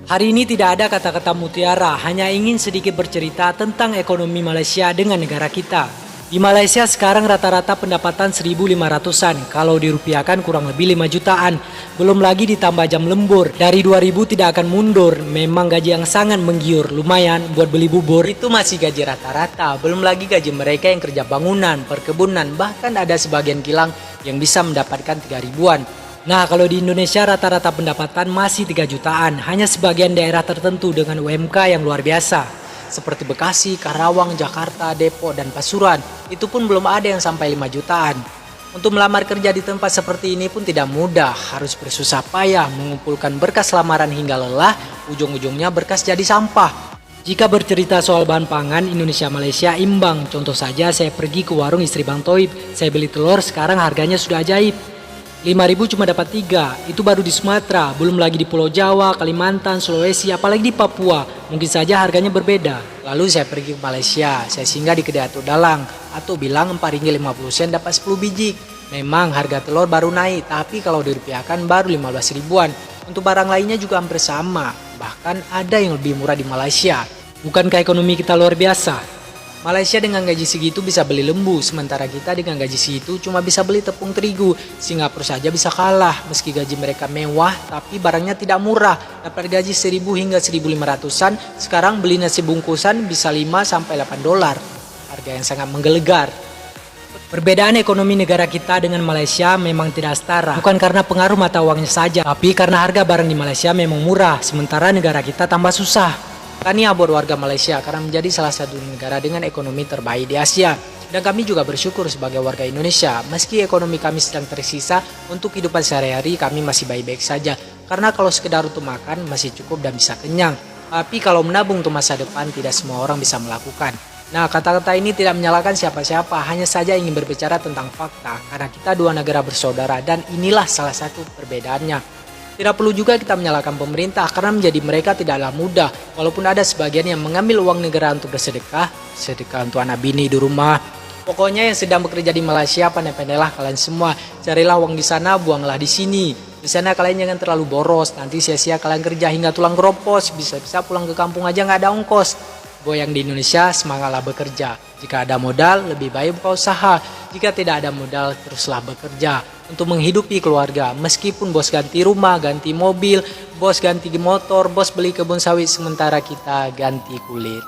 Hari ini tidak ada kata-kata mutiara, hanya ingin sedikit bercerita tentang ekonomi Malaysia dengan negara kita. Di Malaysia sekarang rata-rata pendapatan 1.500-an, kalau dirupiahkan kurang lebih 5 jutaan. Belum lagi ditambah jam lembur, dari 2.000 tidak akan mundur, memang gaji yang sangat menggiur, lumayan buat beli bubur. Itu masih gaji rata-rata, belum lagi gaji mereka yang kerja bangunan, perkebunan, bahkan ada sebagian kilang yang bisa mendapatkan 3.000-an. Nah, kalau di Indonesia rata-rata pendapatan masih 3 jutaan, hanya sebagian daerah tertentu dengan UMK yang luar biasa. Seperti Bekasi, Karawang, Jakarta, Depok, dan Pasuruan. Itu pun belum ada yang sampai 5 jutaan. Untuk melamar kerja di tempat seperti ini pun tidak mudah, harus bersusah payah mengumpulkan berkas lamaran hingga lelah, ujung-ujungnya berkas jadi sampah. Jika bercerita soal bahan pangan, Indonesia-Malaysia imbang. Contoh saja saya pergi ke warung istri Bang Toib, saya beli telur, sekarang harganya sudah ajaib. 5.000 cuma dapat 3, itu baru di Sumatera, belum lagi di Pulau Jawa, Kalimantan, Sulawesi, apalagi di Papua. Mungkin saja harganya berbeda. Lalu saya pergi ke Malaysia, saya singgah di kedai Atuk Dalang. Atuk bilang Rp4.50 dapat 10 biji. Memang harga telur baru naik, tapi kalau dirupiahkan baru 15 ribuan. Untuk barang lainnya juga hampir sama, bahkan ada yang lebih murah di Malaysia. Bukankah ekonomi kita luar biasa? Malaysia dengan gaji segitu bisa beli lembu, sementara kita dengan gaji segitu cuma bisa beli tepung terigu. Singapura saja bisa kalah, meski gaji mereka mewah, tapi barangnya tidak murah. Dapat gaji 1.000 hingga 1.500-an, sekarang beli nasi bungkusan bisa 5-8 dolar. Harga yang sangat menggelegar. Perbedaan ekonomi negara kita dengan Malaysia memang tidak setara. Bukan karena pengaruh mata uangnya saja, tapi karena harga barang di Malaysia memang murah, sementara negara kita tambah susah. Kami abot warga Malaysia karena menjadi salah satu negara dengan ekonomi terbaik di Asia. Dan kami juga bersyukur sebagai warga Indonesia, meski ekonomi kami sedang tersisa, untuk kehidupan sehari-hari kami masih baik-baik saja. Karena kalau sekedar untuk makan masih cukup dan bisa kenyang. Tapi kalau menabung untuk masa depan tidak semua orang bisa melakukan. Nah, kata-kata ini tidak menyalahkan siapa-siapa, hanya saja ingin berbicara tentang fakta. Karena kita dua negara bersaudara dan inilah salah satu perbedaannya. Tidak perlu juga kita menyalahkan pemerintah karena menjadi mereka tidaklah mudah. Walaupun ada sebagian yang mengambil uang negara untuk bersedekah, sedekah untuk anak bini di rumah. Pokoknya yang sedang bekerja di Malaysia, pandai-pandailah kalian semua. Carilah uang di sana, buanglah di sini. Di sana kalian jangan terlalu boros, nanti sia-sia kalian kerja hingga tulang keropos. Bisa-bisa pulang ke kampung aja nggak ada ongkos. Yang di Indonesia, semangatlah bekerja. Jika ada modal, lebih baik buka usaha. Jika tidak ada modal, teruslah bekerja untuk menghidupi keluarga. Meskipun bos ganti rumah, ganti mobil, bos ganti motor, bos beli kebun sawit, sementara kita ganti kulit.